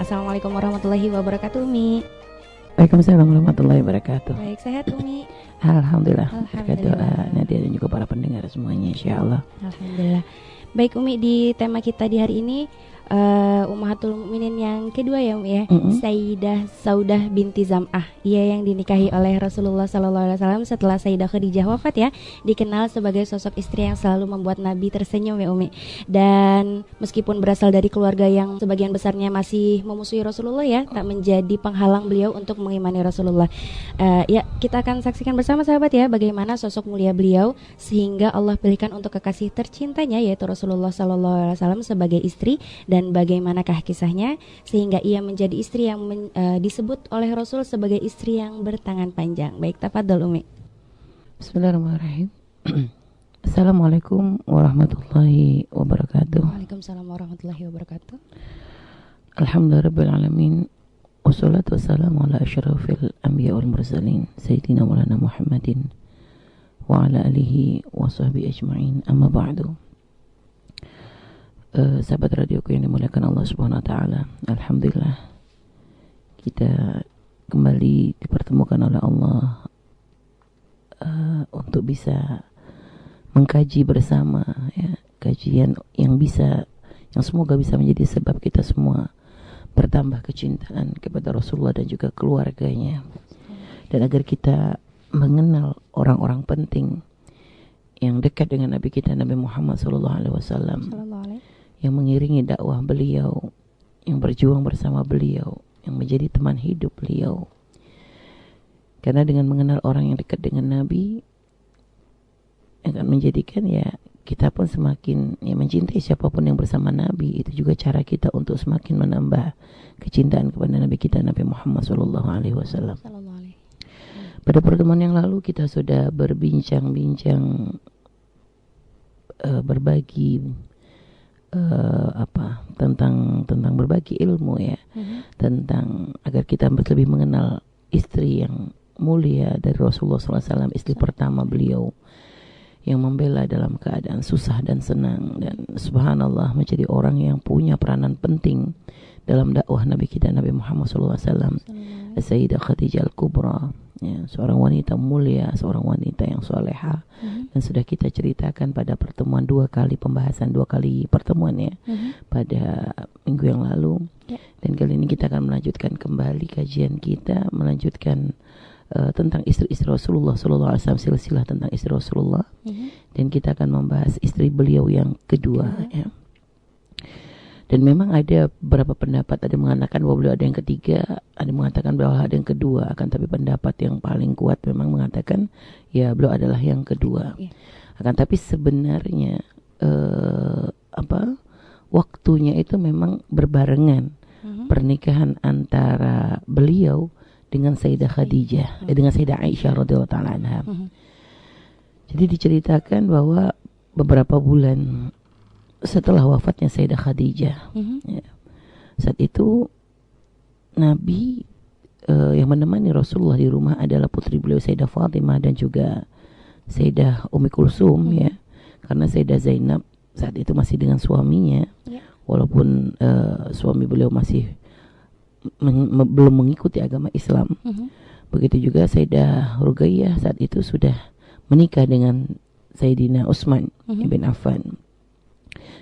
Assalamualaikum warahmatullahi wabarakatuh, Umi. Waalaikumsalam warahmatullahi wabarakatuh. Baik, sehat, Umi? Alhamdulillah. Berkat doa Alhamdulillah. Nadia dan juga para pendengar semuanya, insyaallah. Alhamdulillah. Baik, Umi, di tema kita di hari ini Ummahatul Mukminin yang kedua ya, Umi ya. Sayyidah Saudah binti Zam'ah. Ia yang dinikahi oleh Rasulullah SAW setelah Sayyidah Khadijah wafat ya. Dikenal sebagai sosok istri yang selalu membuat Nabi tersenyum ya, Umi. Dan meskipun berasal dari keluarga yang sebagian besarnya masih memusuhi Rasulullah ya, tak menjadi penghalang beliau untuk mengimani Rasulullah. Ya, kita akan saksikan bersama sahabat ya bagaimana sosok mulia beliau sehingga Allah pilihkan untuk kekasih tercintanya yaitu Rasulullah SAW sebagai istri, dan bagaimanakah kisahnya sehingga ia menjadi istri yang disebut oleh Rasul sebagai istri yang bertangan panjang. Baik, tafadhol Umi. Bismillahirrahmanirrahim. Assalamualaikum warahmatullahi wabarakatuh. Waalaikumsalam warahmatullahi wabarakatuh. Alhamdulillahirabbil alamin. Wassalatu wassalamu ala asyrafil anbiya wal mursalin sayyidina Maulana Muhammadin wa ala alihi wa sahbihi ajma'in. Amma ba'du. Sahabat radioku yang dimuliakan Allah Subhanahu wa taala. Alhamdulillah kita kembali dipertemukan oleh Allah untuk bisa mengkaji bersama ya, kajian yang semoga bisa menjadi sebab kita semua bertambah kecintaan kepada Rasulullah dan juga keluarganya, dan agar kita mengenal orang-orang penting yang dekat dengan Nabi kita Nabi Muhammad SAW, yang mengiringi dakwah beliau, yang berjuang bersama beliau, yang menjadi teman hidup beliau. Karena dengan mengenal orang yang dekat dengan Nabi akan menjadikan ya kita pun semakin ya mencintai siapapun yang bersama Nabi. Itu juga cara kita untuk semakin menambah kecintaan kepada Nabi kita Nabi Muhammad SAW. Pada pertemuan yang lalu kita sudah berbincang-bincang, berbagi tentang berbagi ilmu ya, tentang agar kita lebih mengenal istri yang mulia dari Rasulullah SAW, istri pertama beliau yang membela dalam keadaan susah dan senang, dan subhanallah menjadi orang yang punya peranan penting dalam dakwah Nabi kita Nabi Muhammad SAW, Sayyidah Khadijah Al-Kubra ya, seorang wanita mulia, seorang wanita yang soleha. Dan sudah kita ceritakan pada pertemuan dua kali pertemuan ya, pada minggu yang lalu. Dan kali ini kita akan melanjutkan kembali kajian kita, melanjutkan tentang istri-istri Rasulullah SAW, silsilah tentang istri Rasulullah. Dan kita akan membahas istri beliau yang kedua ya. Dan memang ada beberapa pendapat, ada yang mengatakan bahwa beliau ada yang ketiga, ada yang mengatakan bahwa ada yang kedua. Akan tapi pendapat yang paling kuat memang mengatakan ya beliau adalah yang kedua. Akan tapi sebenarnya waktunya itu memang berbarengan, pernikahan antara beliau dengan Sayyidah Khadijah, dengan Sayyidah Aisyah radhiyallahu taala anha. Jadi diceritakan bahwa beberapa bulan setelah wafatnya Sayyidah Khadijah, ya, saat itu Nabi yang menemani Rasulullah di rumah adalah putri beliau Sayyidah Fatimah dan juga Sayyidah Ummi Kulsum ya, karena Sayyidah Zainab saat itu masih dengan suaminya, walaupun suami beliau masih belum mengikuti agama Islam. Begitu juga Sayyidah Ruqayyah saat itu sudah menikah dengan Sayyidina Utsman ibn Affan.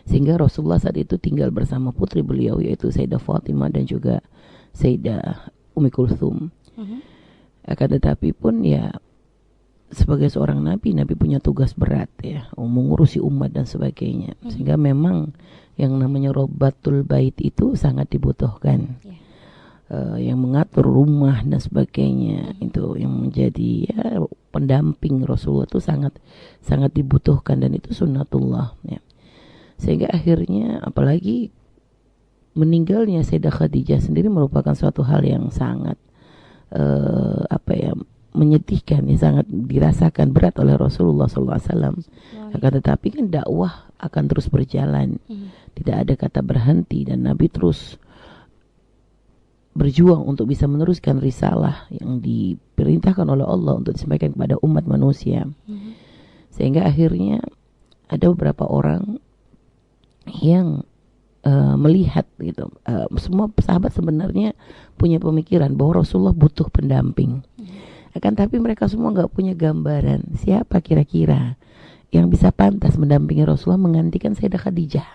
Sehingga Rasulullah saat itu tinggal bersama putri beliau yaitu Sayyidah Fatimah dan juga Sayyidah Ummi Kulthum. Akan tetapi pun ya sebagai seorang nabi punya tugas berat ya, mengurusi umat dan sebagainya. Sehingga memang yang namanya Robbatul Bait itu sangat dibutuhkan. Yang mengatur rumah dan sebagainya, itu yang menjadi ya, pendamping Rasulullah itu sangat dibutuhkan, dan itu sunnatullah ya. Sehingga akhirnya apalagi meninggalnya Sayyidah Khadijah sendiri merupakan suatu hal yang sangat menyedihkan, yang sangat dirasakan berat oleh Rasulullah SAW. Akan tetapi kan dakwah akan terus berjalan, tidak ada kata berhenti, dan Nabi terus berjuang untuk bisa meneruskan risalah yang diperintahkan oleh Allah untuk disampaikan kepada umat manusia. Sehingga akhirnya ada beberapa orang yang melihat gitu. Semua sahabat sebenarnya punya pemikiran bahwa Rasulullah butuh pendamping. Akan tapi mereka semua nggak punya gambaran siapa kira-kira yang bisa pantas mendampingi Rasulullah menggantikan Sayyidah Khadijah.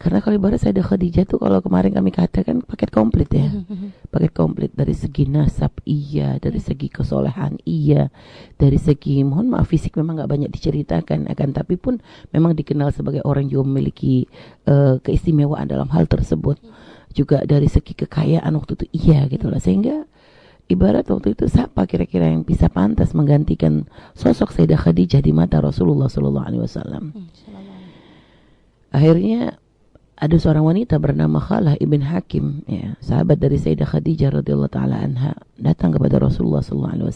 Karena kalau ibarat Sayyidah Khadijah tuh kalau kemarin kami katakan paket komplit ya. Paket komplit dari segi nasab iya, dari segi kesolehan iya, dari segi mohon maaf fisik memang nggak banyak diceritakan, akan tapi pun memang dikenal sebagai orang yang memiliki keistimewaan dalam hal tersebut. Juga dari segi kekayaan waktu itu iya gitu lah, sehingga ibarat waktu itu siapa kira-kira yang bisa pantas menggantikan sosok Sayyidah Khadijah di mata Rasulullah SAW. Akhirnya ada seorang wanita bernama Khalah ibn Hakim, ya, sahabat dari Sayyidah Khadijah radhiyallahu taala anha, datang kepada Rasulullah SAW.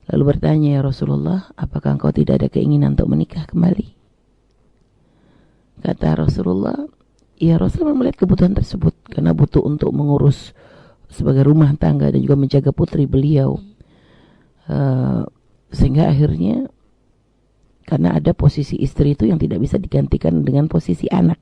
Lalu bertanya, ya Rasulullah, apakah engkau tidak ada keinginan untuk menikah kembali? Kata Rasulullah, ya Rasulullah melihat kebutuhan tersebut karena butuh untuk mengurus sebagai rumah tangga dan juga menjaga putri beliau, sehingga akhirnya karena ada posisi istri itu yang tidak bisa digantikan dengan posisi anak.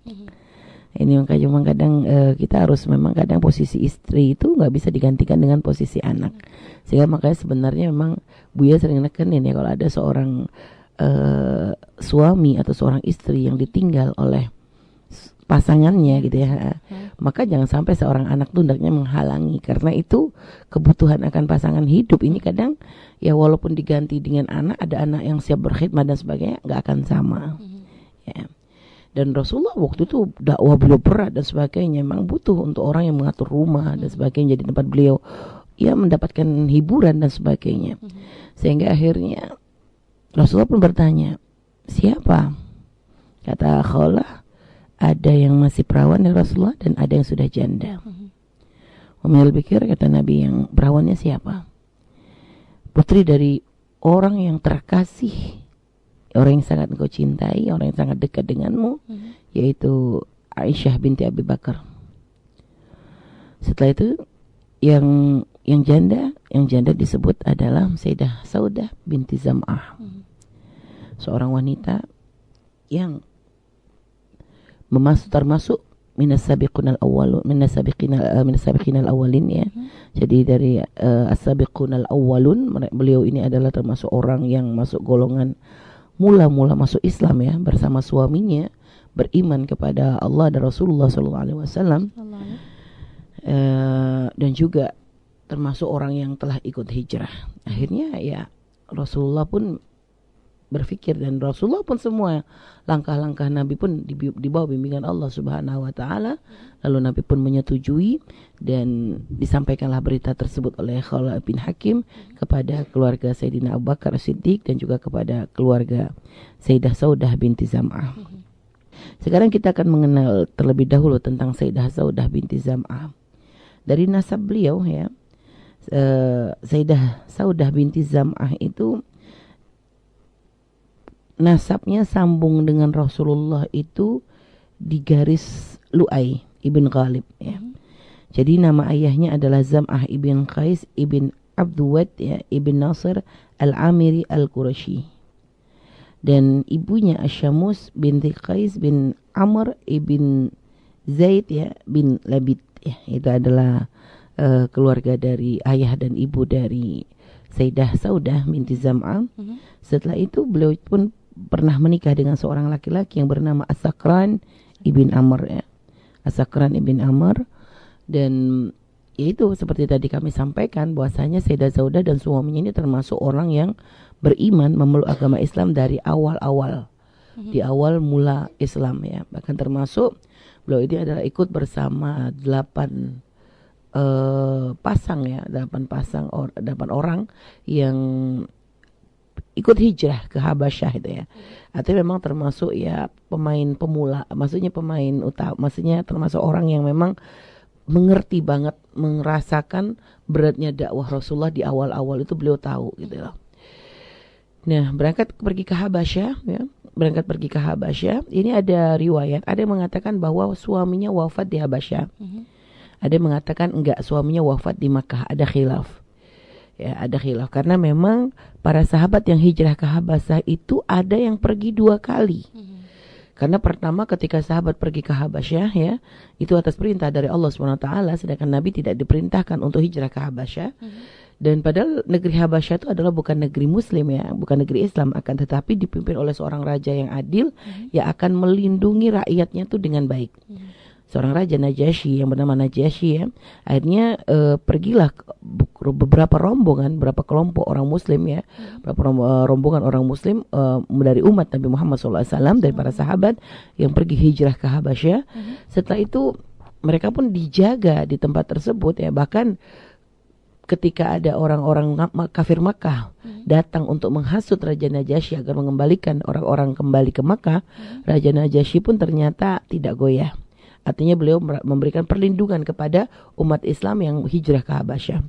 Ini memang kadang kita harus memang kadang posisi istri itu nggak bisa digantikan dengan posisi anak, sehingga makanya sebenarnya memang Buya sering nekenin ya kalau ada seorang suami atau seorang istri yang ditinggal oleh pasangannya gitu ya, maka jangan sampai seorang anak tuh hendaknya menghalangi, karena itu kebutuhan akan pasangan hidup ini kadang ya walaupun diganti dengan anak, ada anak yang siap berkhidmat dan sebagainya nggak akan sama. Ya. Dan Rasulullah waktu itu dakwah beliau berat dan sebagainya, memang butuh untuk orang yang mengatur rumah dan sebagainya, jadi tempat beliau ya mendapatkan hiburan dan sebagainya. Sehingga akhirnya Rasulullah pun bertanya, siapa? Kata Khalah, ada yang masih perawan ya Rasulullah dan ada yang sudah janda. Umil pikir, kata Nabi, yang perawannya siapa? Putri dari orang yang terkasih, orang yang sangat engkau cintai, orang yang sangat dekat denganmu, yaitu Aisyah binti Abi Bakar. Setelah itu yang janda disebut adalah Sayyidah Saudah binti Zam'ah, seorang wanita yang termasuk minas sabiqunal awwalin ya. Jadi dari as-sabiqunal awwalun, beliau ini adalah termasuk orang yang masuk golongan mula-mula masuk Islam ya, bersama suaminya beriman kepada Allah dan Rasulullah SAW, dan juga termasuk orang yang telah ikut hijrah. Akhirnya ya Rasulullah pun berpikir, dan Rasulullah pun semua langkah-langkah Nabi pun di bawah bimbingan Allah Subhanahu wa taala. Lalu Nabi pun menyetujui dan disampaikanlah berita tersebut oleh Khalah bin Hakim kepada keluarga Sayyidina Abu Bakar As-Siddiq dan juga kepada keluarga Sayyidah Saudah binti Zam'ah. Sekarang kita akan mengenal terlebih dahulu tentang Sayyidah Saudah binti Zam'ah. Dari nasab beliau ya, Sayyidah Saudah binti Zam'ah itu nasabnya sambung dengan Rasulullah itu di garis Lu'ay ibn Ghalib ya. Jadi nama ayahnya adalah Zam'ah ibn Qais ibn Abduwad ya, ibn Nasr al-Amiri al-Qurashi. Dan ibunya Asyamus binti Qais bin Amr ibn Zaid ya bin Labid ya. Itu adalah keluarga dari ayah dan ibu dari Sayyidah Saudah binti Zam'ah. Setelah itu beliau pun pernah menikah dengan seorang laki-laki yang bernama As-Sakran ibn Amr ya. As-Sakran ibn Amr, dan yaitu seperti tadi kami sampaikan bahwasanya Sayyidah Saudah dan suaminya ini termasuk orang yang beriman memeluk agama Islam dari awal-awal, di awal mula Islam ya. Bahkan termasuk beliau ini adalah ikut bersama 8 pasang ya, 8 orang yang ikut hijrah ke Habasyah itu ya. Atau memang termasuk ya pemain pemula, maksudnya pemain utama, maksudnya termasuk orang yang memang mengerti banget, merasakan beratnya dakwah Rasulullah di awal-awal itu beliau tahu gitu loh. Nah, pergi ke Habasyah ya. Berangkat pergi ke Habasyah, ini ada riwayat, ada yang mengatakan bahwa suaminya wafat di Habasyah. Ada yang mengatakan enggak, suaminya wafat di Makkah, ada khilaf. Ya, ada khilaf karena memang para sahabat yang hijrah ke Habasyah itu ada yang pergi 2 kali. Karena pertama ketika sahabat pergi ke Habasyah ya, itu atas perintah dari Allah SWT, sedangkan Nabi tidak diperintahkan untuk hijrah ke Habasyah. Dan padahal negeri Habasyah itu adalah bukan negeri Muslim ya, bukan negeri Islam, akan tetapi dipimpin oleh seorang raja yang adil yang akan melindungi rakyatnya itu dengan baik. Seorang raja Najasyi yang bernama Najasyi ya, akhirnya pergilah beberapa rombongan, beberapa kelompok orang Muslim ya, beberapa rombongan orang Muslim dari umat Nabi Muhammad SAW, dari para sahabat yang pergi hijrah ke Habasyah. Setelah itu mereka pun dijaga di tempat tersebut ya, bahkan ketika ada orang-orang kafir Makkah datang untuk menghasut Raja Najasyi agar mengembalikan orang-orang kembali ke Makkah, Raja Najasyi pun ternyata tidak goyah. Artinya beliau memberikan perlindungan kepada umat Islam yang hijrah ke Habasyah.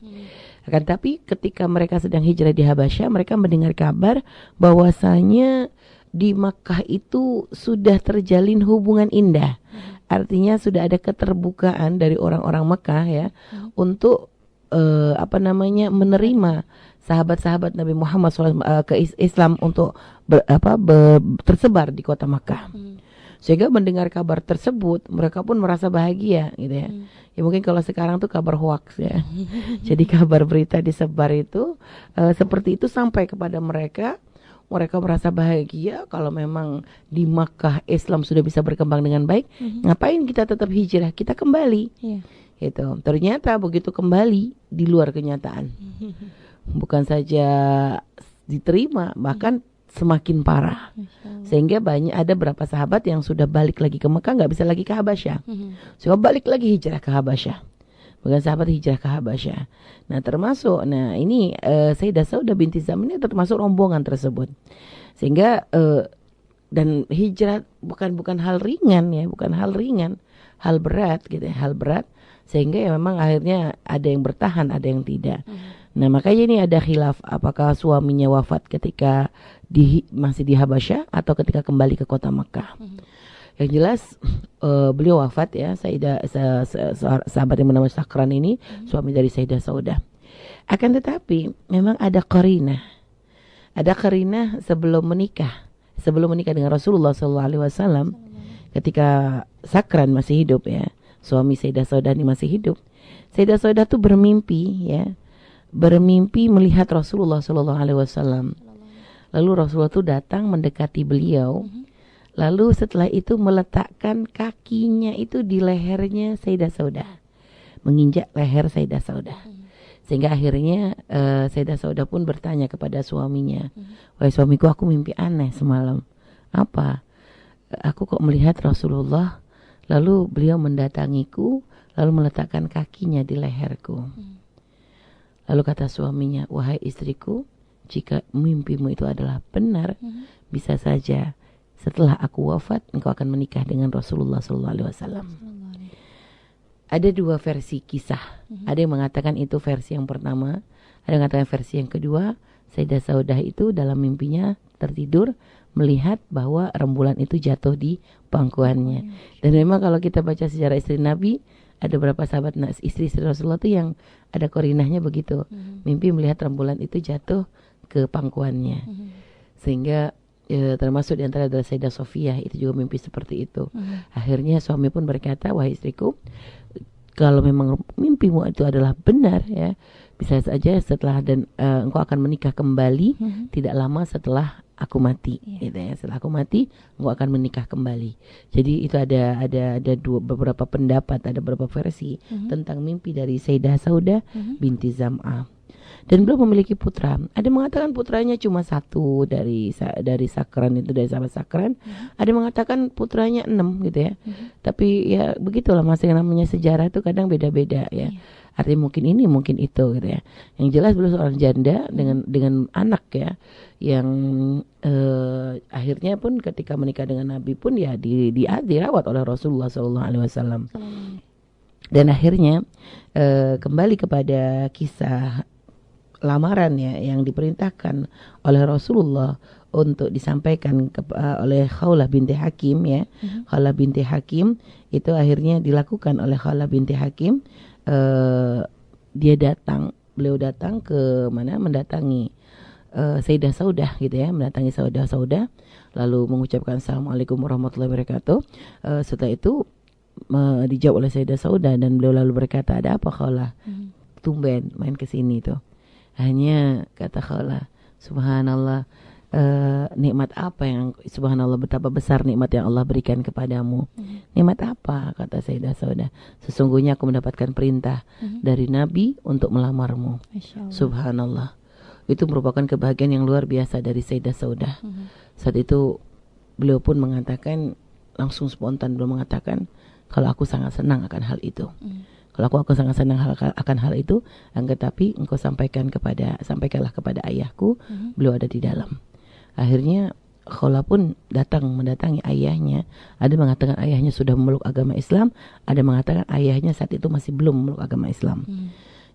Akan tapi ketika mereka sedang hijrah di Habasyah, mereka mendengar kabar bahwasanya di Makkah itu sudah terjalin hubungan indah. Artinya sudah ada keterbukaan dari orang-orang Makkah ya untuk menerima sahabat-sahabat Nabi Muhammad SAW ke Islam untuk tersebar di kota Makkah. Sehingga mendengar kabar tersebut mereka pun merasa bahagia gitu ya. Ya mungkin kalau sekarang tuh kabar hoax ya. Jadi kabar berita disebar itu seperti itu sampai kepada mereka. Mereka merasa bahagia kalau memang di Makkah Islam sudah bisa berkembang dengan baik. Ngapain kita tetap hijrah? Kita kembali. Gitu. Ternyata begitu kembali di luar kenyataan. Bukan saja diterima, bahkan semakin parah. Sehingga ada beberapa sahabat yang sudah balik lagi ke Mekah, nggak bisa lagi ke Habasyah. Sehingga balik lagi hijrah ke Habasyah. Bukan sahabat hijrah ke Habasyah. Nah termasuk, ini Sayyidah Saudah binti Zam'ah ini termasuk rombongan tersebut. Sehingga dan hijrah bukan hal ringan ya, bukan hal ringan, hal berat gitu ya, hal berat. Sehingga ya memang akhirnya ada yang bertahan, ada yang tidak. Nah makanya ini ada khilaf apakah suaminya wafat ketika masih di Habasyah atau ketika kembali ke kota Makkah. Yang jelas beliau wafat ya, sahabat yang bernama Sakran ini suami dari Sayyidah Saudah. Akan tetapi memang ada qarinah. Ada qarinah sebelum menikah dengan Rasulullah SAW ketika Sakran masih hidup ya. Suami Sayyidah Saudah ini masih hidup. Sayyidah Saudah tuh bermimpi melihat Rasulullah SAW. Lalu Rasulullah tuh datang mendekati beliau. Lalu setelah itu meletakkan kakinya itu di lehernya Sayyidah Saudah, menginjak leher Sayyidah Saudah. Sehingga akhirnya Sayyidah Saudah pun bertanya kepada suaminya, wahai suamiku, aku mimpi aneh semalam. Apa? Aku kok melihat Rasulullah, lalu beliau mendatangiku, lalu meletakkan kakinya di leherku. Lalu kata suaminya, wahai istriku, jika mimpimu itu adalah benar, bisa saja setelah aku wafat engkau akan menikah dengan Rasulullah SAW. Ada dua versi kisah. Ada yang mengatakan itu versi yang pertama, ada yang mengatakan versi yang kedua. Sayyidah Saudah itu dalam mimpinya tertidur melihat bahwa rembulan itu jatuh di pangkuannya. Dan memang kalau kita baca sejarah istri Nabi, ada beberapa sahabat istri Rasulullah itu yang ada korinahnya begitu. Mimpi melihat rembulan itu jatuh ke pangkuannya. Sehingga termasuk di antara adalah Sayyidah Sofiyah, itu juga mimpi seperti itu. Akhirnya suami pun berkata, wahai istriku, kalau memang mimpimu itu adalah benar ya, bisa saja setelah engkau akan menikah kembali tidak lama setelah aku mati, gitu ya. Setelah aku mati, engkau akan menikah kembali. Jadi itu ada beberapa pendapat, ada beberapa versi tentang mimpi dari Sayyidah Saudah binti Zam'ah. Dan beliau memiliki putra. Ada yang mengatakan putranya cuma satu dari Sakran itu, dari sahabat Sakran. Ada yang mengatakan putranya 6 gitu ya. Tapi ya begitulah, masih namanya sejarah itu kadang beda-beda ya. Artinya mungkin ini, mungkin itu gitu ya. Yang jelas beliau seorang janda dengan anak ya, yang akhirnya pun ketika menikah dengan Nabi pun ya dirawat oleh Rasulullah SAW. Dan akhirnya kembali kepada kisah lamaran ya yang diperintahkan oleh Rasulullah untuk disampaikan oleh Khawlah binti Hakim ya. Khawlah binti Hakim itu akhirnya dilakukan oleh Khawlah binti Hakim. Beliau datang ke mana, mendatangi Sayyidah Saudah gitu ya, mendatangi Saudah lalu mengucapkan Assalamualaikum warahmatullahi wabarakatuh. Setelah itu dijawab oleh Sayyidah Saudah dan beliau lalu berkata, ada apa Khawlah? Tumben main ke sini tuh. Hanya kata Khawlah, subhanallah, nikmat apa yang, subhanallah betapa besar nikmat yang Allah berikan kepadamu. Nikmat apa? Kata Sayyidah Saudah, sesungguhnya aku mendapatkan perintah dari Nabi untuk melamarmu. Subhanallah. Itu merupakan kebahagiaan yang luar biasa dari Sayyidah Saudah. Saat itu beliau pun mengatakan, langsung spontan beliau mengatakan, kalau aku sangat senang akan hal itu. Kalau aku sangat senang akan hal itu, tetapi engkau sampaikanlah kepada ayahku, beliau ada di dalam. Akhirnya Khawlah pun mendatangi ayahnya. Ada mengatakan ayahnya sudah memeluk agama Islam, ada mengatakan ayahnya saat itu masih belum memeluk agama Islam.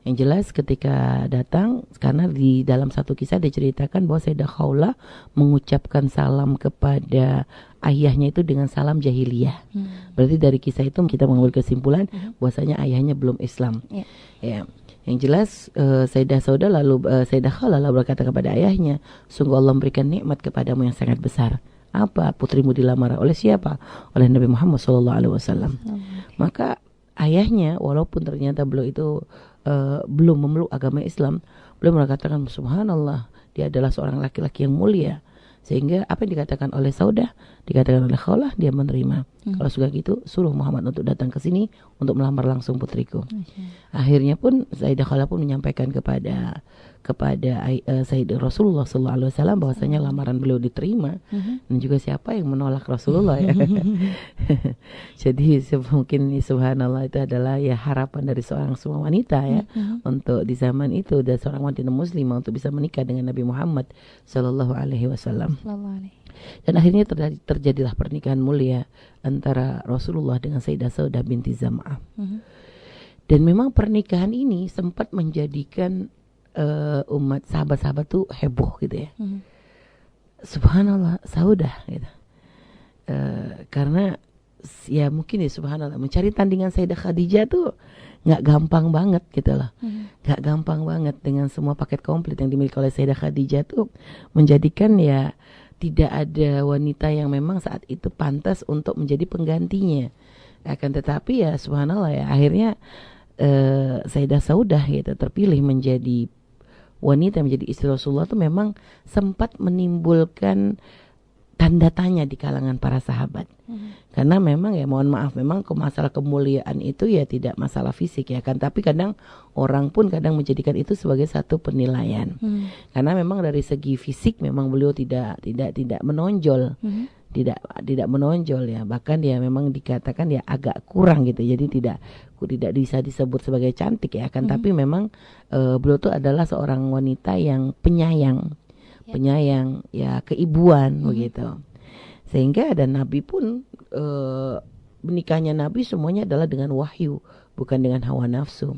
Yang jelas ketika datang, karena di dalam satu kisah diceritakan bahwa Sayyidah Khawlah mengucapkan salam kepada ayahnya itu dengan salam jahiliyah. Berarti dari kisah itu kita mengambil kesimpulan bahwasanya ayahnya belum Islam. Ya. Yang jelas Sayyidah Khawlah lalu berkata kepada ayahnya, sungguh Allah memberikan nikmat kepadamu yang sangat besar. Apa? Putrimu dilamar oleh siapa? Oleh Nabi Muhammad SAW. Maka ayahnya, walaupun ternyata beliau itu belum memeluk agama Islam, beliau mengatakan subhanallah, dia adalah seorang laki-laki yang mulia. Sehingga apa yang dikatakan oleh Saudah, dikatakan oleh Khawlah, dia menerima. Kalau sudah gitu, suruh Muhammad untuk datang ke sini untuk melamar langsung putriku. Akhirnya pun Sayyidah Khawlah pun menyampaikan kepada Sayyidina Rasulullah SAW bahwasanya lamaran beliau diterima, dan juga siapa yang menolak Rasulullah ya. Jadi mungkin subhanallah itu adalah ya harapan dari seorang semua wanita ya, untuk di zaman itu, dan seorang wanita muslimah untuk bisa menikah dengan Nabi Muhammad SAW. Dan akhirnya terjadilah pernikahan mulia antara Rasulullah dengan Sayyidah Saudah binti Zam'ah. Dan memang pernikahan ini sempat menjadikan umat sahabat-sahabat tuh heboh gitu ya. Subhanallah, Saudah gitu. Karena ya mungkin ya subhanallah, mencari tandingan Sayyidah Khadijah tuh nggak gampang banget gitu loh. Nggak gampang banget, dengan semua paket komplit yang dimiliki oleh Sayyidah Khadijah tuh menjadikan ya tidak ada wanita yang memang saat itu pantas untuk menjadi penggantinya. Akan tetapi ya subhanallah ya, akhirnya Sayyidah Saudah gitu terpilih menjadi wanita, menjadi istri Rasulullah, itu memang sempat menimbulkan tanda tanya di kalangan para sahabat. Karena memang ya mohon maaf, memang masalah kemuliaan itu ya tidak masalah fisik ya kan, tapi kadang orang pun kadang menjadikan itu sebagai satu penilaian. Karena memang dari segi fisik memang beliau tidak menonjol. Tidak menonjol ya, bahkan dia memang dikatakan ya agak kurang gitu, jadi tidak bisa disebut sebagai cantik ya kan, tapi memang beliau tuh adalah seorang wanita yang penyayang ya, keibuan begitu. Sehingga ada Nabi pun menikahnya Nabi semuanya adalah dengan wahyu, bukan dengan hawa nafsu.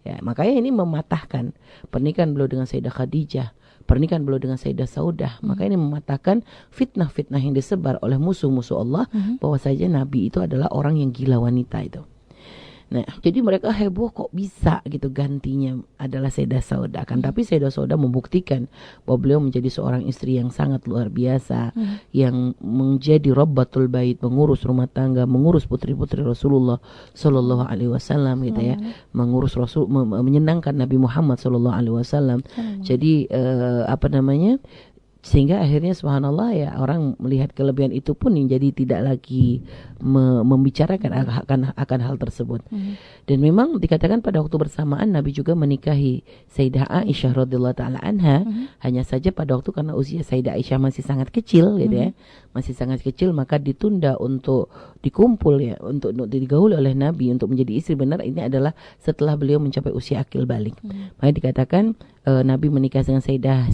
Ya, makanya ini mematahkan pernikahan beliau dengan Sayyidah Khadijah, pernikahan beliau dengan Sayyidah Saudah. Maka ini mematahkan fitnah-fitnah yang disebar oleh musuh-musuh Allah, bahwa saja Nabi itu adalah orang yang gila wanita itu. Nah, jadi mereka heboh kok bisa gitu gantinya adalah Sayyidah Saudah kan. Tapi Sayyidah Saudah membuktikan bahwa beliau menjadi seorang istri yang sangat luar biasa, yang menjadi Rabbatul Bait, mengurus rumah tangga, mengurus putri-putri Rasulullah Sallallahu Alaihi Wasallam gitu ya, mengurus Rasul, menyenangkan Nabi Muhammad Sallallahu Alaihi Wasallam. Jadi sehingga akhirnya subhanallah ya, orang melihat kelebihan itu pun yang jadi tidak lagi membicarakan akan hal tersebut. Dan memang dikatakan pada waktu bersamaan Nabi juga menikahi Sayyidah Aisyah radhiyallahu taala anha. Hanya saja pada waktu karena usia Sayyidah Aisyah masih sangat kecil gitu ya, masih sangat kecil, maka ditunda untuk dikumpul ya, untuk digauli oleh Nabi untuk menjadi istri benar. Ini adalah setelah beliau mencapai usia akil balik. Makanya dikatakan Nabi menikah dengan Sayyidah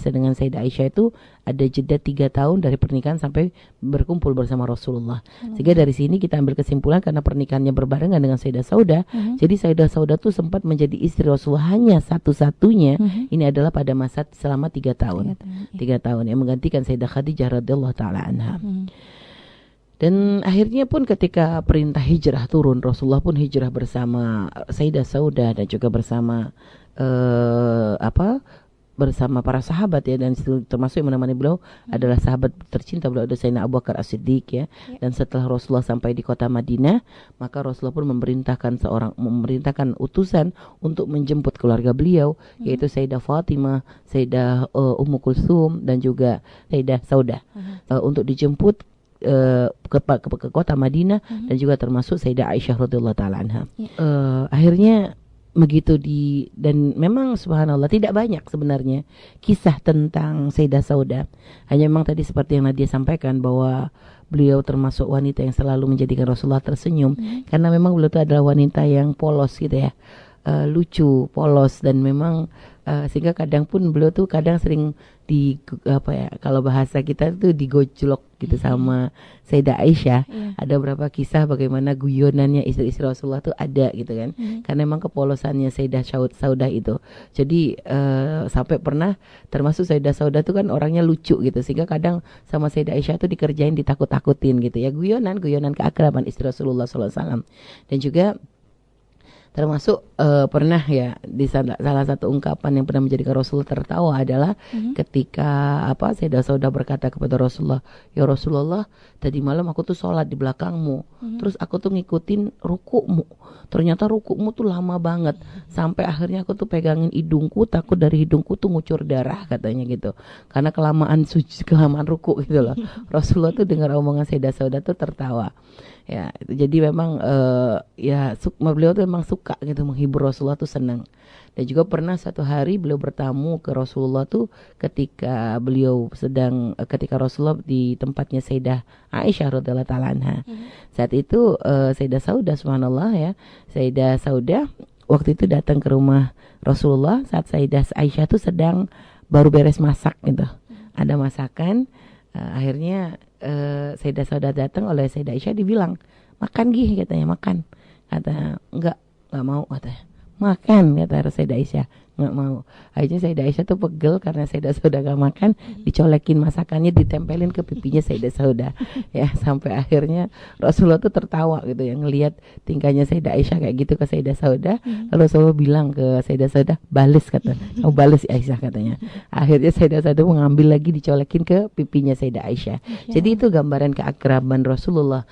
Aisyah itu ada jeda 3 tahun dari pernikahan sampai berkumpul bersama Rasulullah. Sehingga dari sini kita ambil kesimpulan, karena pernikahannya berbarengan dengan Sayyidah Saudah, jadi Sayyidah Saudah tuh sempat menjadi istri Rasulullah hanya satu-satunya. Ini adalah pada masa selama 3 tahun. 3 tahun yang menggantikan Sayyidah Khadijah radhiyallahu taala anha. Dan akhirnya pun ketika perintah hijrah turun, Rasulullah pun hijrah bersama Sayyidah Saudah dan juga bersama bersama para sahabat ya, dan termasuk yang menemani beliau adalah sahabat tercinta beliau ada Sayyidina Abu Bakar As-Siddiq ya. Dan setelah Rasulullah sampai di kota Madinah, maka Rasulullah pun memerintahkan utusan untuk menjemput keluarga beliau, yaitu Sayyidah Fatimah, Sayyidah Ummu Kulsum dan juga Sayyidah Saudah untuk dijemput ke kota Madinah dan juga termasuk Sayyidah Aisyah radhiyallahu taala anha. Akhirnya begitu dan memang subhanallah tidak banyak sebenarnya kisah tentang Sayyidah Saudah. Hanya memang tadi seperti yang Nadia sampaikan bahwa beliau termasuk wanita yang selalu menjadikan Rasulullah tersenyum karena memang beliau itu adalah wanita yang polos gitu ya. Lucu, polos, dan memang sehingga kadang pun beliau tuh kadang sering kalau bahasa kita tuh digojlok gitu sama Sayyidah Aisyah. Ada beberapa kisah bagaimana guyonannya istri-istri Rasulullah tuh ada gitu kan. Karena memang kepolosannya Sayyidah Saudah itu. Jadi sampai pernah termasuk Sayyidah Saudah tuh kan orangnya lucu gitu, sehingga kadang sama Sayyidah Aisyah tuh dikerjain ditakut-takutin gitu ya. Guyonan keakraban istri Rasulullah SAW. Dan juga termasuk pernah ya di salah satu ungkapan yang pernah menjadikan Rasulullah tertawa adalah ketika Sayyidah Saudah berkata kepada Rasulullah, ya Rasulullah, tadi malam aku tuh sholat di belakangmu, terus aku tuh ngikutin rukukmu, ternyata rukukmu tuh lama banget, sampai akhirnya aku tuh pegangin hidungku, takut dari hidungku tuh ngucur darah katanya gitu, karena kelamaan rukuk gitu loh. Rasulullah tuh dengar omongan Sayyidah Saudah tuh tertawa. Ya, jadi memang beliau tuh memang suka gitu menghibur Rasulullah tuh senang. Dan juga pernah satu hari beliau bertamu ke Rasulullah tuh ketika Rasulullah di tempatnya Sayyidah Aisyah radhiyallahu taala anha. Saat itu Sayyidah Saudah subhanallah ya, Sayyidah Saudah waktu itu datang ke rumah Rasulullah saat Sayyidah Aisyah tuh sedang baru beres masak gitu. Ada masakan, akhirnya Sayyidah Saudah datang oleh Sayyidah Aisyah, dibilang, makan gih katanya, makan. Kata enggak mau katanya. Makan kata Sayyidah Aisyah, enggak mau. Akhirnya Sayyidah Aisyah tuh pegel karena Sayyidah Saudah enggak makan, dicolekin masakannya, ditempelin ke pipinya Sayyidah Saudah. Ya, sampai akhirnya Rasulullah tuh tertawa gitu ya ngelihat tingkahnya Sayyidah Aisyah kayak gitu ke Sayyidah Saudah. Lalu Rasulullah bilang ke Sayyidah Saudah, balas katanya. Oh, balas Aisyah katanya. Akhirnya Sayyidah Saudah mengambil lagi, dicolekin ke pipinya Sayyidah Aisyah. Jadi itu gambaran keakraban Rasulullah,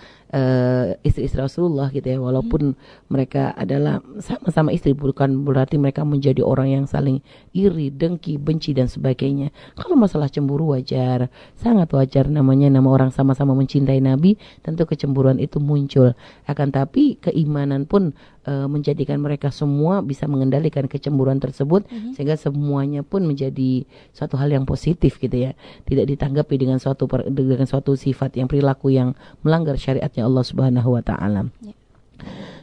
istri-istri Rasulullah gitu ya, walaupun mereka adalah sama-sama istri, bukan berarti mereka menjadi orang yang saling iri, dengki, benci dan sebagainya. Kalau masalah cemburu wajar, sangat wajar, nama orang sama-sama mencintai Nabi, tentu kecemburuan itu muncul. Akan tapi keimanan pun menjadikan mereka semua bisa mengendalikan kecemburuan tersebut, sehingga semuanya pun menjadi suatu hal yang positif gitu ya, tidak ditanggapi dengan suatu sifat yang perilaku yang melanggar syariatnya Allah Subhanahu wa taala.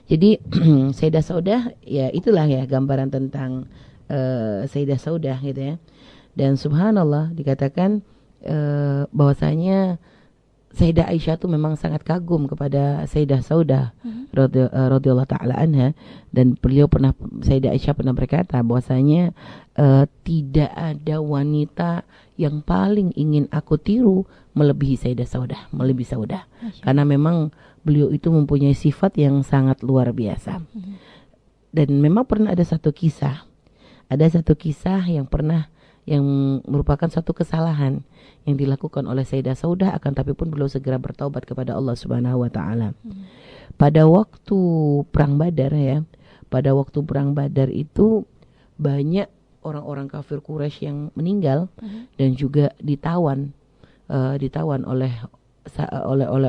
Jadi Sayyidah Saudah ya, itulah ya gambaran tentang Sayyidah Saudah gitu ya. Dan subhanallah dikatakan bahwasanya Sayyidah Aisyah tuh memang sangat kagum kepada Sayyidah Saudah radhiyallahu taala anha, dan Sayyidah Aisyah pernah berkata bahwasanya tidak ada wanita yang paling ingin aku tiru melebihi Sayyidah Saudah, karena memang beliau itu mempunyai sifat yang sangat luar biasa. Dan memang pernah ada satu kisah yang merupakan suatu kesalahan yang dilakukan oleh Sayyidah Saudah, akan tapi pun beliau segera bertaubat kepada Allah Subhanahu wa taala. Pada waktu perang Badar itu banyak orang-orang kafir Quraisy yang meninggal dan juga ditawan oleh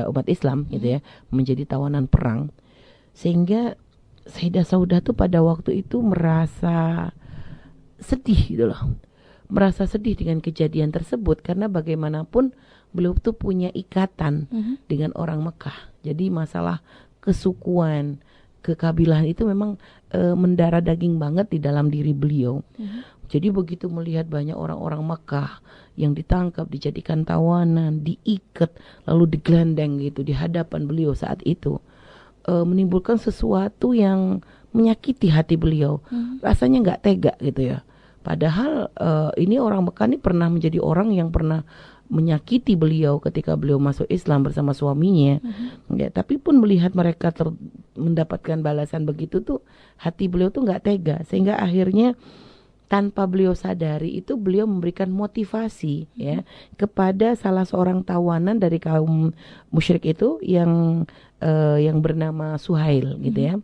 umat Islam gitu ya, menjadi tawanan perang. Sehingga Sayyidah Saudah tuh pada waktu itu merasa sedih gitu loh. Merasa sedih dengan kejadian tersebut, karena bagaimanapun beliau tuh punya ikatan dengan orang Mekah. Jadi masalah kesukuan, kekabilahan itu memang mendarah daging banget di dalam diri beliau. Jadi begitu melihat banyak orang-orang Mekah yang ditangkap, dijadikan tawanan, diikat, lalu digelendeng gitu di hadapan beliau saat itu, menimbulkan sesuatu yang menyakiti hati beliau. Rasanya nggak tega gitu ya. Padahal ini orang Mekah ini pernah menjadi orang yang pernah menyakiti beliau ketika beliau masuk Islam bersama suaminya. Ya, tapi pun melihat mereka mendapatkan balasan begitu tuh, hati beliau tuh nggak tega, sehingga akhirnya tanpa beliau sadari itu beliau memberikan motivasi ya kepada salah seorang tawanan dari kaum musyrik itu yang bernama Suhail gitu ya.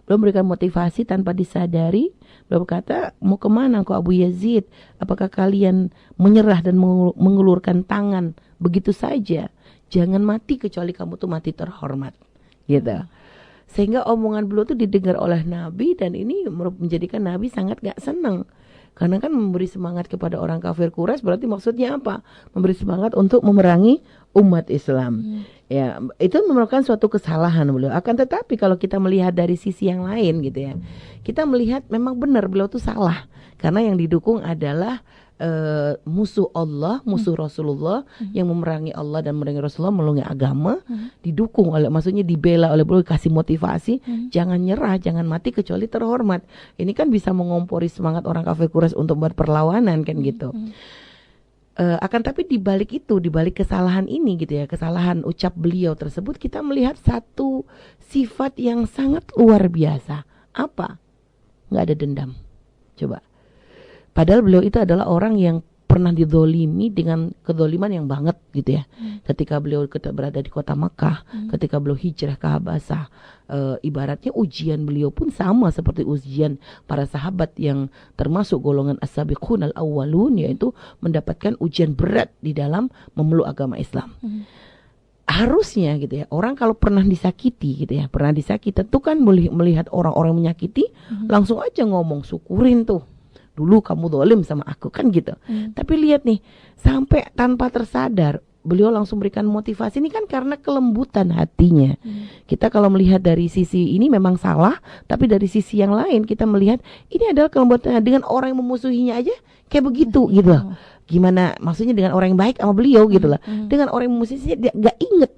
Beliau memberikan motivasi tanpa disadari. Beliau berkata, mau kemana kau Abu Yazid? Apakah kalian menyerah dan mengulurkan tangan begitu saja? Jangan mati kecuali kamu tuh mati terhormat gitu. Sehingga omongan beliau itu didengar oleh Nabi, dan ini menjadikan Nabi sangat gak senang. Karena kan memberi semangat kepada orang kafir Quraisy berarti maksudnya apa? Memberi semangat untuk memerangi umat Islam. Ya, itu merupakan suatu kesalahan beliau. Akan tetapi kalau kita melihat dari sisi yang lain gitu ya, kita melihat memang benar beliau itu salah. Karena yang didukung adalah musuh Allah, musuh Rasulullah yang memerangi Allah dan memerangi Rasulullah melalui agama, didukung oleh, maksudnya dibela oleh beliau, kasih motivasi, jangan nyerah, jangan mati kecuali terhormat. Ini kan bisa mengompori semangat orang kafir Quraisy untuk berperlawanan kan gitu. Akan tapi dibalik itu, dibalik kesalahan ini gitu ya, kesalahan ucap beliau tersebut, kita melihat satu sifat yang sangat luar biasa. Apa? Nggak ada dendam. Coba. Padahal beliau itu adalah orang yang pernah dizolimi dengan kezoliman yang banget gitu ya. Ketika beliau berada di kota Makkah, ketika beliau hijrah ke Habasah, ibaratnya ujian beliau pun sama seperti ujian para sahabat yang termasuk golongan as-sabiqun al-awwalun, yaitu mendapatkan ujian berat di dalam memeluk agama Islam. Harusnya gitu ya, orang kalau pernah disakiti gitu ya, pernah disakiti, tentu kan melihat orang-orang menyakiti, langsung aja ngomong, syukurin tuh. Dulu kamu dolim sama aku kan gitu. Tapi lihat nih, sampai tanpa tersadar beliau langsung berikan motivasi. Ini kan karena kelembutan hatinya. Kita kalau melihat dari sisi ini memang salah, tapi dari sisi yang lain kita melihat ini adalah kelembutan dengan orang yang memusuhinya aja kayak begitu gitu loh. Gimana maksudnya dengan orang yang baik sama beliau gitu loh. Dengan orang yang memusuhinya dia gak inget.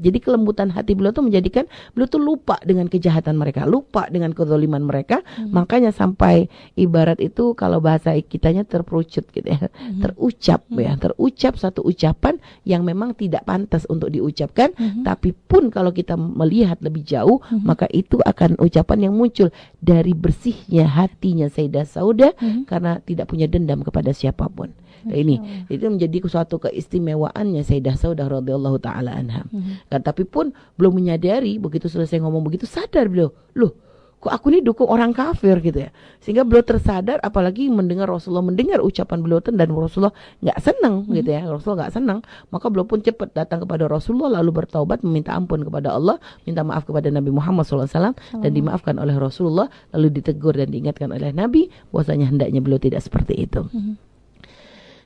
Jadi kelembutan hati beliau tuh menjadikan beliau tuh lupa dengan kejahatan mereka, lupa dengan kezaliman mereka. Makanya sampai ibarat itu kalau bahasa kitanya terperucut gitu ya, terucap satu ucapan yang memang tidak pantas untuk diucapkan. Tapi pun kalau kita melihat lebih jauh, maka itu akan ucapan yang muncul dari bersihnya hatinya Sayyidah Saudah karena tidak punya dendam kepada siapapun. Ini itu menjadi suatu keistimewaannya Sayyidah Saudah radhiyallahu taala anha. Kan tapi pun belum menyadari, begitu selesai ngomong begitu sadar beliau, loh kok aku ini dukung orang kafir gitu ya. Sehingga beliau tersadar, apalagi mendengar Rasulullah mendengar ucapan beliau dan Rasulullah nggak senang gitu ya. Rasulullah nggak senang, maka beliau pun cepat datang kepada Rasulullah lalu bertaubat meminta ampun kepada Allah, minta maaf kepada Nabi Muhammad SAW dan dimaafkan oleh Rasulullah, lalu ditegur dan diingatkan oleh Nabi bahwasanya hendaknya beliau tidak seperti itu.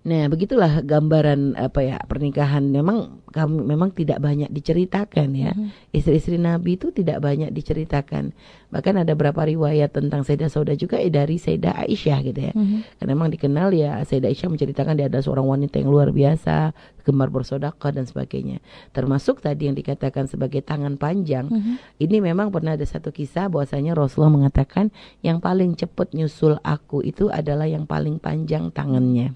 Nah, begitulah gambaran pernikahan. Memang tidak banyak diceritakan ya. Istri-istri Nabi itu tidak banyak diceritakan. Bahkan ada beberapa riwayat tentang Sayyidah Saudah juga dari Sayyidah Aisyah gitu ya. Karena memang dikenal ya, Sayyidah Aisyah menceritakan dia adalah seorang wanita yang luar biasa, gemar bersedekah dan sebagainya. Termasuk tadi yang dikatakan sebagai tangan panjang. Ini memang pernah ada satu kisah bahwasanya Rasulullah mengatakan yang paling cepat nyusul aku itu adalah yang paling panjang tangannya.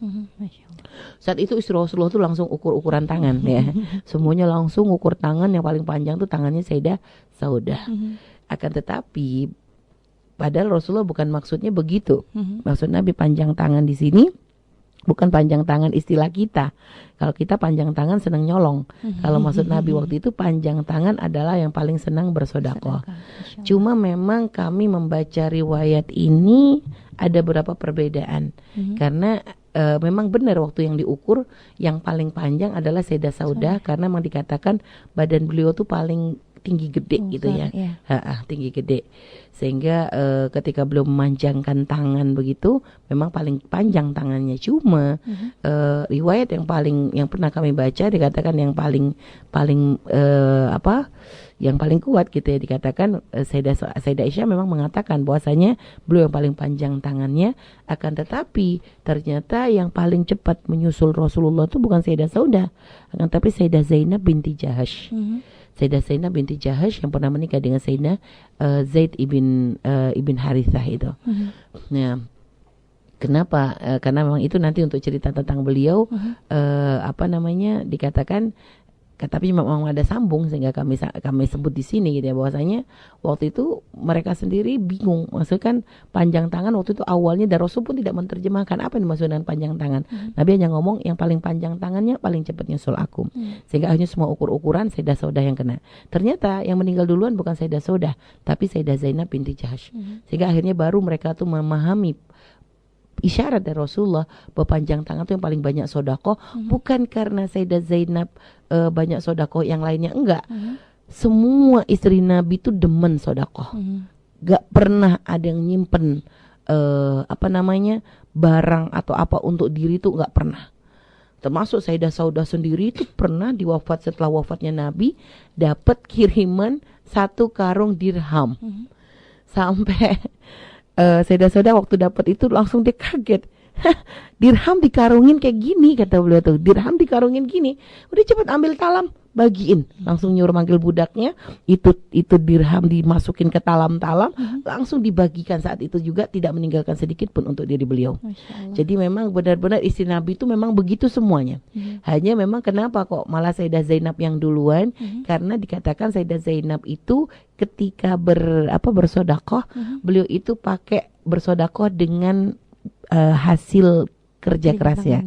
Saat itu istri Rasulullah tuh langsung ukuran tangan ya. Semuanya langsung ukur tangan, yang paling panjang tuh tangannya Sayyidah Saudah. Akan tetapi padahal Rasulullah bukan maksudnya begitu. Maksud Nabi panjang tangan di sini bukan panjang tangan istilah kita. Kalau kita panjang tangan senang nyolong. Kalau maksud Nabi waktu itu panjang tangan adalah yang paling senang bersedekah. Cuma memang kami membaca riwayat ini ada beberapa perbedaan. Karena memang benar waktu yang diukur yang paling panjang adalah Sayyidah Saudah karena memang dikatakan badan beliau tuh paling tinggi gede gitu ya. Tinggi gede. Sehingga ketika beliau memanjangkan tangan begitu memang paling panjang tangannya. Cuma riwayat yang pernah kami baca dikatakan yang paling yang paling kuat gitu ya, dikatakan Sayyidah Aisyah memang mengatakan bahwasanya beliau yang paling panjang tangannya. Akan tetapi ternyata yang paling cepat menyusul Rasulullah itu bukan Sayyidah Saudah, akan tetapi Sayyidah Zainab binti Jahash. Sayyidah Zainab binti Jahash yang pernah menikah dengan Sayyidina Zaid ibn Harithah itu. Nah, kenapa? Karena memang itu nanti untuk cerita tentang beliau dikatakan tapi memang ada sambung sehingga kami sebut di sini gitu ya, bahwasanya waktu itu mereka sendiri bingung. Maksudnya kan panjang tangan waktu itu awalnya dan Rasul pun tidak menerjemahkan apa yang dimaksud dengan panjang tangan. Nabi hanya ngomong yang paling panjang tangannya paling cepat nyusul aku. Sehingga akhirnya semua ukur-ukuran Sayyidah Saudah yang kena. Ternyata yang meninggal duluan bukan Sayyidah Saudah, tapi Sayyidah Zainab binti Jahsy. Sehingga akhirnya baru mereka tuh memahami isyarat dari Rasulullah bahwa panjang tangan itu yang paling banyak sodakoh, bukan karena Sayyidah Zainab banyak sodakoh, yang lainnya enggak. Semua istri Nabi itu demen sodakoh, gak pernah ada yang nyimpen barang atau apa untuk diri, itu gak pernah. Termasuk Sayyidah Saudah sendiri itu pernah setelah wafatnya Nabi dapat kiriman 1 karung dirham. Sampai Sayyidah Saudah waktu dapat itu langsung dia kaget. Dirham dikarungin kayak gini, kata beliau tuh. Dirham dikarungin gini. Udah cepet ambil talam, bagiin. Langsung nyuruh manggil budaknya. Itu dirham dimasukin ke talam-talam, langsung dibagikan saat itu juga, tidak meninggalkan sedikit pun untuk diri beliau. Jadi memang benar-benar istri Nabi itu memang begitu semuanya. Hanya memang kenapa kok malah Sayyidah Zainab yang duluan? Karena dikatakan Sayyidah Zainab itu ketika bersodakoh, beliau itu pakai bersodakoh dengan hasil kerja keras ya.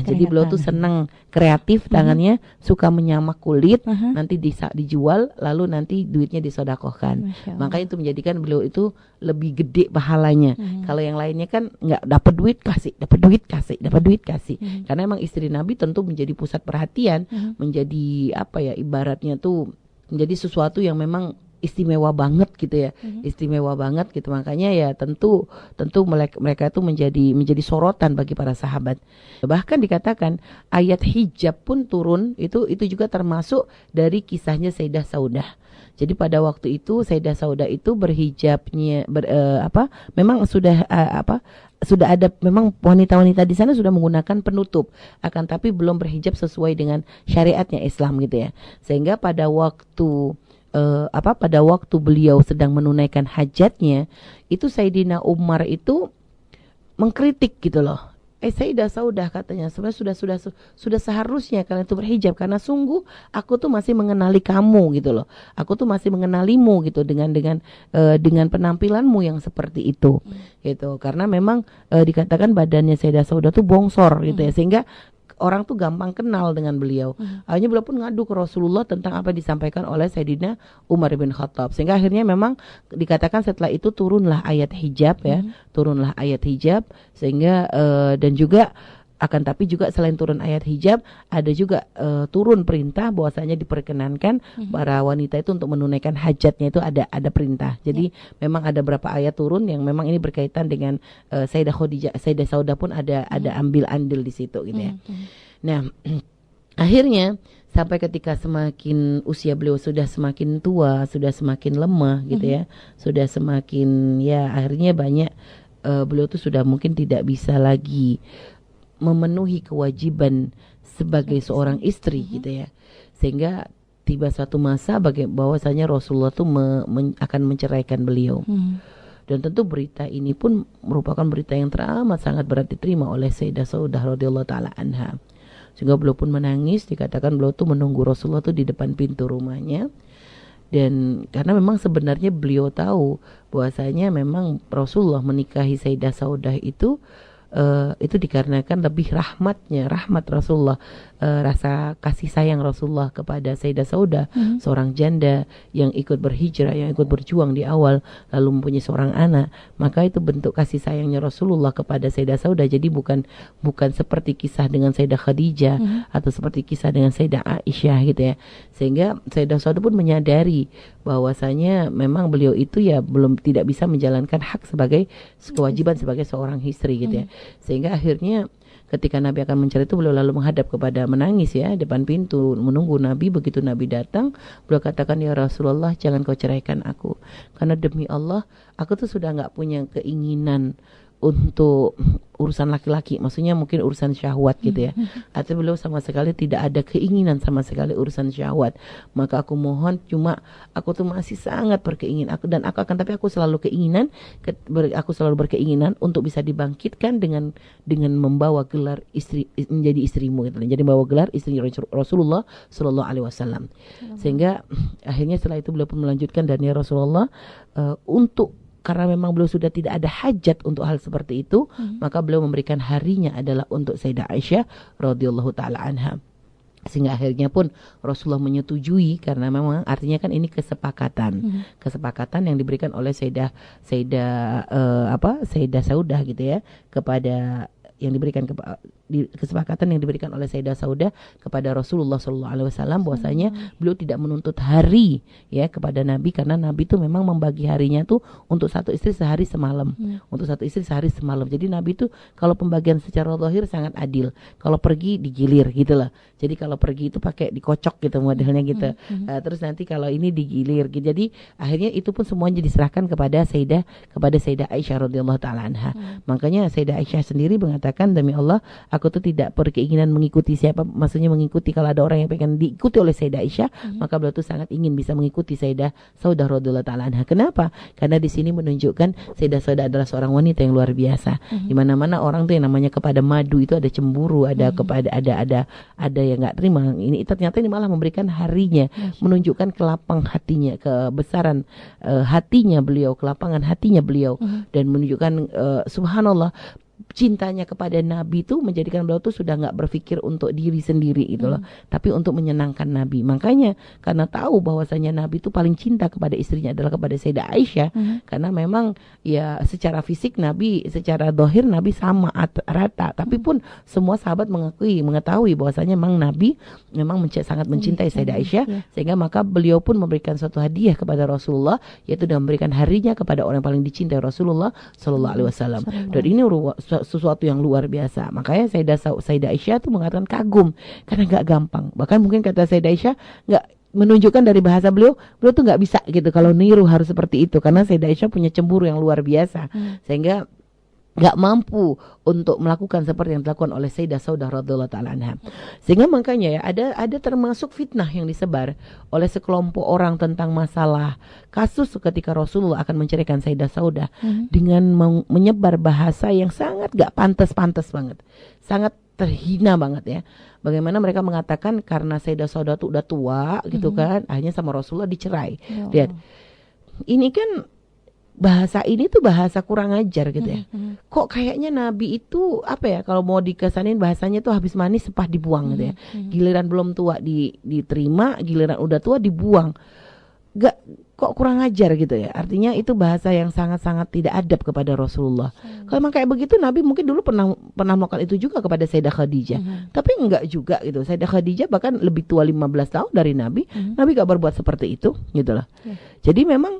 Jadi beliau tuh senang kreatif, tangannya suka menyamak kulit, nanti dijual, lalu nanti duitnya disodakohkan. Makanya itu menjadikan beliau itu lebih gede pahalanya. Kalau yang lainnya kan nggak dapat duit kasih, dapat duit kasih. Karena emang istri Nabi tentu menjadi pusat perhatian, menjadi ibaratnya tuh menjadi sesuatu yang memang istimewa banget gitu ya, istimewa banget gitu. Makanya ya tentu mereka itu menjadi sorotan bagi para sahabat. Bahkan dikatakan ayat hijab pun turun itu juga termasuk dari kisahnya Sayyidah Saudah. Jadi pada waktu itu Sayyidah Saudah itu berhijabnya memang sudah ada, memang wanita-wanita di sana sudah menggunakan penutup, akan tapi belum berhijab sesuai dengan syariatnya Islam gitu ya. Sehingga pada waktu beliau sedang menunaikan hajatnya, itu Sayyidina Umar itu mengkritik gitu loh. Sayyidah Saudah katanya, sebenarnya sudah seharusnya kalian itu berhijab, karena sungguh aku tuh masih mengenali kamu gitu loh. Aku tuh masih mengenalimu gitu dengan penampilanmu yang seperti itu. Gitu. Karena memang dikatakan badannya Sayyidah Saudah tuh bongsor gitu ya, sehingga orang tuh gampang kenal dengan beliau. Akhirnya beliau pun ngadu ke Rasulullah tentang apa yang disampaikan oleh Sayyidina Umar bin Khattab. Sehingga akhirnya memang dikatakan setelah itu turunlah ayat hijab ya. Turunlah ayat hijab. Sehingga dan juga akan tapi juga selain turun ayat hijab, ada juga turun perintah bahwasanya diperkenankan para wanita itu untuk menunaikan hajatnya, itu ada perintah. Jadi memang ada beberapa ayat turun yang memang ini berkaitan dengan Sayyidah Khadijah, Sayyidah Saudah pun ada ambil andil di situ gitu ya. Nah, akhirnya sampai ketika semakin usia beliau sudah semakin tua, sudah semakin lemah gitu ya, sudah semakin akhirnya banyak beliau tuh sudah mungkin tidak bisa lagi memenuhi kewajiban sebagai seorang istri gitu ya, sehingga tiba suatu masa bahwasanya Rasulullah tuh akan menceraikan beliau. Dan tentu berita ini pun merupakan berita yang teramat sangat berat diterima oleh Sayyidah Saudah radhiyallahu taala anha, sehingga beliau pun menangis. Dikatakan beliau tuh menunggu Rasulullah tuh di depan pintu rumahnya, dan karena memang sebenarnya beliau tahu bahwasanya memang Rasulullah menikahi Sayyidah Saudah itu dikarenakan lebih rahmat Rasulullah, rasa kasih sayang Rasulullah kepada Sayyidah Saudah, seorang janda yang ikut berhijrah, yang ikut berjuang di awal, lalu mempunyai seorang anak. Maka itu bentuk kasih sayangnya Rasulullah kepada Sayyidah Saudah. Jadi bukan seperti kisah dengan Sayyidah Khadijah atau seperti kisah dengan Sayyidah Aisyah gitu ya. Sehingga Sayyidah Saudah pun menyadari bahwasanya memang beliau itu ya belum tidak bisa menjalankan hak sebagai kewajiban sebagai seorang istri gitu ya. Sehingga akhirnya ketika Nabi akan mencerai itu beliau lalu menghadap kepada, menangis ya depan pintu menunggu Nabi. Begitu Nabi datang, beliau katakan, ya Rasulullah, jangan kau ceraikan aku, karena demi Allah aku tuh sudah gak punya keinginan untuk urusan laki-laki, maksudnya mungkin urusan syahwat gitu ya. Atau beliau sama sekali tidak ada keinginan sama sekali urusan syahwat. Maka aku mohon, cuma aku tuh masih sangat berkeinginan, tapi aku selalu aku selalu berkeinginan untuk bisa dibangkitkan dengan membawa gelar istri, menjadi istrimu gitu. Jadi membawa gelar istri Rasulullah sallallahu alaihi wasallam. Sehingga akhirnya setelah itu beliau pun melanjutkan, dan ya Rasulullah, karena memang beliau sudah tidak ada hajat untuk hal seperti itu, maka beliau memberikan harinya adalah untuk Sayyidah Aisyah radhiyallahu taala anha. Sehingga akhirnya pun Rasulullah menyetujui, karena memang artinya kan ini kesepakatan yang diberikan oleh Sayyidah Saudah gitu ya, kepada yang diberikan kesepakatan yang diberikan oleh Sayyidah Saudah kepada Rasulullah sallallahu alaihi wasallam, bahwasanya beliau tidak menuntut hari ya kepada Nabi, karena Nabi itu memang membagi harinya tuh untuk satu istri sehari semalam. Jadi Nabi itu kalau pembagian secara zahir sangat adil. Kalau pergi digilir gitu lah. Jadi kalau pergi itu pakai dikocok gitu modelnya gitu. Terus nanti kalau ini digilir gitu. Jadi akhirnya itu pun semuanya diserahkan kepada Sayyidah Aisyah radhiyallahu taala anha. Makanya Sayyidah Aisyah sendiri mengatakan, demi Allah, aku tuh tidak berkeinginan mengikuti siapa, maksudnya mengikuti kalau ada orang yang pengen diikuti oleh Sayyidah Aisyah, maka beliau tuh sangat ingin bisa mengikuti Sayyidah Saudah radhiyallahu taala anha. Kenapa? Karena di sini menunjukkan Sayyidah Saudah adalah seorang wanita yang luar biasa. Di mana-mana orang tuh yang namanya kepada madu itu ada cemburu, ada kepada ada yang enggak terima. Ini ternyata ini malah memberikan harinya, menunjukkan kelapang hatinya, kebesaran hatinya beliau, kelapangan hatinya beliau, dan menunjukkan subhanallah, cintanya kepada Nabi itu menjadikan beliau tuh sudah nggak berpikir untuk diri sendiri gitu loh, tapi untuk menyenangkan Nabi. Makanya karena tahu bahwasanya Nabi itu paling cinta kepada istrinya adalah kepada Sayyidah Aisyah, karena memang ya secara fisik Nabi, secara zahir Nabi sama rata, tapi pun semua sahabat mengetahui bahwasanya memang Nabi memang sangat mencintai Sayyidah Aisyah, sehingga maka beliau pun memberikan suatu hadiah kepada Rasulullah, yaitu dengan memberikan harinya kepada orang yang paling dicintai Rasulullah sallallahu alaihi wasallam. Dan ini sesuatu yang luar biasa. Makanya Sayyidah Aisyah tuh mengatakan kagum karena nggak gampang. Bahkan mungkin kata Sayyidah Aisyah nggak menunjukkan dari bahasa beliau tuh nggak bisa gitu kalau niru harus seperti itu, karena Sayyidah Aisyah punya cemburu yang luar biasa, sehingga nggak mampu untuk melakukan seperti yang dilakukan oleh Sayyidah Saudah radhiyallahu taala anha. Sehingga makanya ya ada termasuk fitnah yang disebar oleh sekelompok orang tentang masalah kasus ketika Rasulullah akan menceraikan Sayyidah Saudah dengan menyebar bahasa yang sangat nggak pantas banget, sangat terhina banget ya. Bagaimana mereka mengatakan karena Sayyidah Saudah tuh udah tua gitu kan, akhirnya sama Rasulullah dicerai. Lihat, ini kan bahasa ini tuh bahasa kurang ajar gitu ya. Kok kayaknya Nabi itu apa ya, kalau mau dikesanin bahasanya tuh habis manis sepah dibuang gitu ya. Giliran belum tua diterima, giliran udah tua dibuang. Kok kurang ajar gitu ya. Artinya itu bahasa yang sangat-sangat tidak adab kepada Rasulullah. Kalau emang kayak begitu Nabi mungkin dulu pernah melakukan itu juga kepada Sayyidah Khadijah. Tapi enggak juga gitu. Sayyidah Khadijah bahkan lebih tua 15 tahun dari Nabi. Nabi gak berbuat seperti itu gitu loh. Jadi memang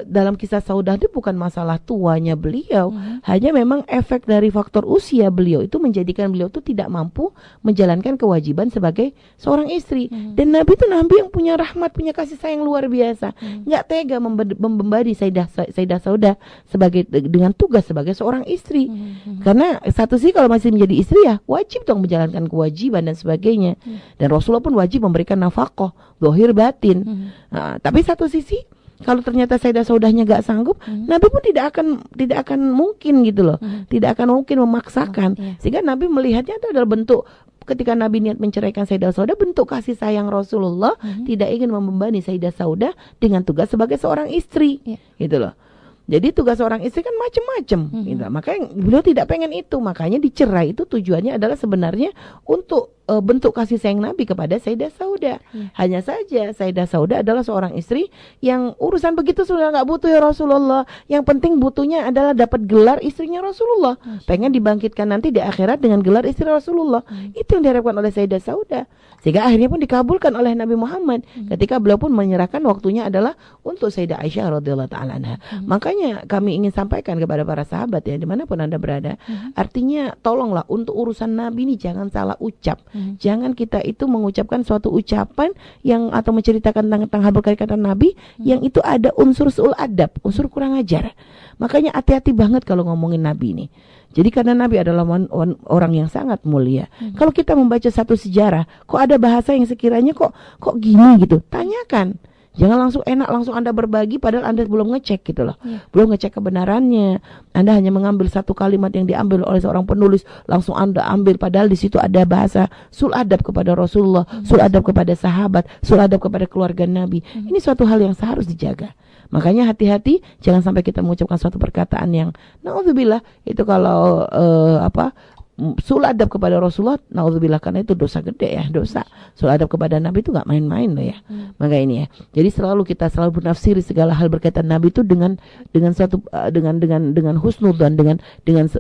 dalam kisah Saudah itu bukan masalah tuanya beliau, hanya memang efek dari faktor usia beliau itu menjadikan beliau itu tidak mampu menjalankan kewajiban sebagai seorang istri. Dan Nabi itu Nabi yang punya rahmat, punya kasih sayang luar biasa, nggak tega membebani Sayyidah Saudah dengan tugas sebagai seorang istri. Karena satu sih kalau masih menjadi istri ya wajib dong menjalankan kewajiban dan sebagainya. Dan Rasulullah pun wajib memberikan nafkah zahir batin. Tapi satu sisi kalau ternyata Sayyidah Saudahnya gak sanggup, Nabi pun tidak akan mungkin gitu loh, tidak akan mungkin memaksakan. Sehingga Nabi melihatnya itu adalah bentuk, ketika Nabi niat menceraikan Sayyidah Saudah, bentuk kasih sayang Rasulullah, tidak ingin membebani Sayyidah Saudah dengan tugas sebagai seorang istri, gitu loh. Jadi tugas seorang istri kan macam-macam, gitu. Makanya beliau tidak pengen itu, makanya dicerai itu tujuannya adalah sebenarnya untuk bentuk kasih sayang Nabi kepada Sayyidah Saudah. Hanya saja Sayyidah Saudah adalah seorang istri yang urusan begitu sudah nggak butuh ya Rasulullah. Yang penting butuhnya adalah dapat gelar istrinya Rasulullah. Pengen dibangkitkan nanti di akhirat dengan gelar istri Rasulullah. Itu yang diharapkan oleh Sayyidah Saudah. Sehingga akhirnya pun dikabulkan oleh Nabi Muhammad ketika beliau pun menyerahkan waktunya adalah untuk Sayyidah Aisyah radhiyallahu taala anha. Makanya kami ingin sampaikan kepada para sahabat ya, dimanapun Anda berada, artinya tolonglah untuk urusan Nabi ini jangan salah ucap. Jangan kita itu mengucapkan suatu ucapan yang atau menceritakan tentang hal berkaitan Nabi yang itu ada unsur su'ul adab, unsur kurang ajar. Makanya hati-hati banget kalau ngomongin Nabi ini. Jadi karena Nabi adalah orang yang sangat mulia. Kalau kita membaca satu sejarah, kok ada bahasa yang sekiranya kok gini gitu, tanyakan. Jangan langsung enak langsung Anda berbagi padahal Anda belum ngecek gitu loh. Belum ngecek kebenarannya. Anda hanya mengambil satu kalimat yang diambil oleh seorang penulis, langsung Anda ambil padahal di situ ada bahasa sul adab kepada Rasulullah, sul adab kepada sahabat, sul adab kepada keluarga Nabi. Ini suatu hal yang harus dijaga. Makanya hati-hati jangan sampai kita mengucapkan suatu perkataan yang naudzubillah itu kalau sul adab kepada Rasulullah, naudzubillah, karena itu dosa gede ya, dosa. Sul adab kepada Nabi itu nggak main-main loh ya. Maka ini ya. Jadi kita selalu bernafsiri segala hal berkaitan Nabi itu dengan suatu dengan husnudzon, dengan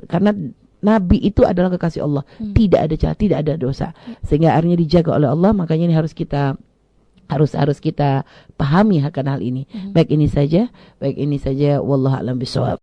karena Nabi itu adalah kekasih Allah. Tidak ada celah, tidak ada dosa. Sehingga akhirnya dijaga oleh Allah, makanya ini harus kita pahami akan hal ini. Baik ini saja wallahu a'lam bishawab.